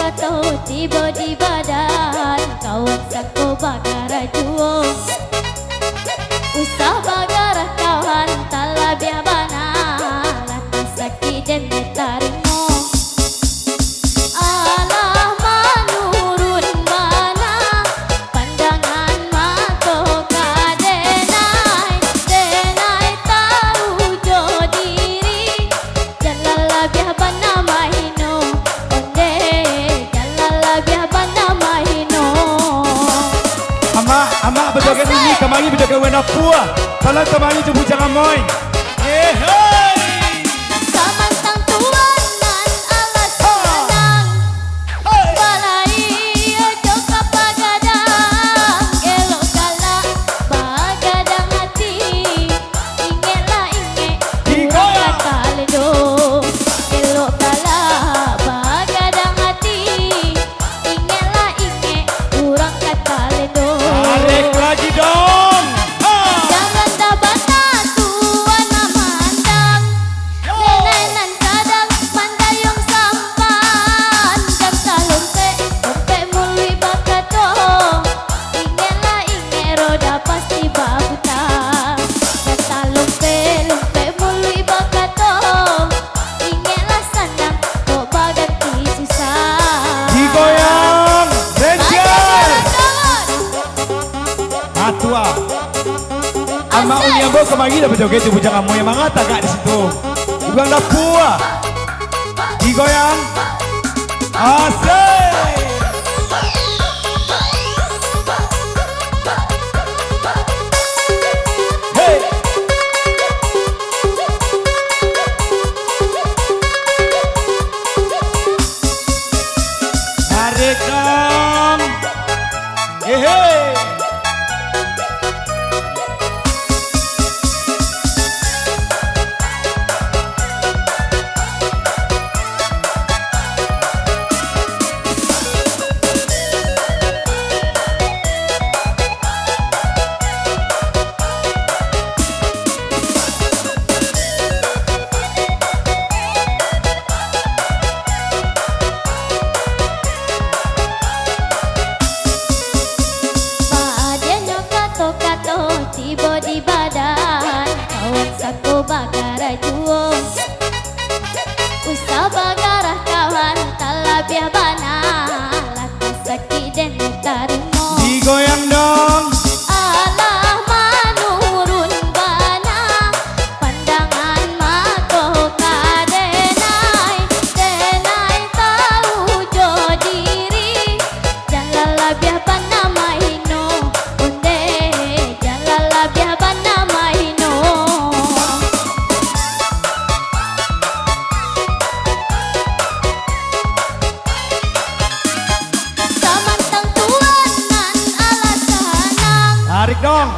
kato tiba di badan kawan sako bagara juo usah bagara kawan talabia bana lata sakit dan tarimo alah manurun bana pandangan mako kadenai denai tahu jo diri jalalabia bana mahino onde jalalabia bana mahino ama berjoget ini kemari berjoget wena pua kalau kemari tu bujang amoy hey samantang tuanan alas sanang balai ojo kapagadang elok kala bagadang hati ingela inge Digoyang. kaledo elok kala bagadang hati ingela inge kurang kaledo tarik lagi dong jangan dabana tuan mandang nenenan kadang mandayong sampan jam salumpe umpe mului bakato ingela ingero dapat si babuta kata lumpe mului bakato ingela sanang kok baganti susah digoyang Ranger atua ama unyambo kemari dah berjoget tu bujang amoy yang mangata kak di situ bukan dah pua digoyang asik hey tarik dong hey Padenyo kato tiba di badan kawan sako bagara juo usah bagara kawan talabia bana lata sakit dan tarimo digoyang dong alah manurun bana pandangan mako kadenai denai tahu jo diri jalalabia bana mahino onde jalalabia bana mahino samantang tuanan alas sanang tarik dong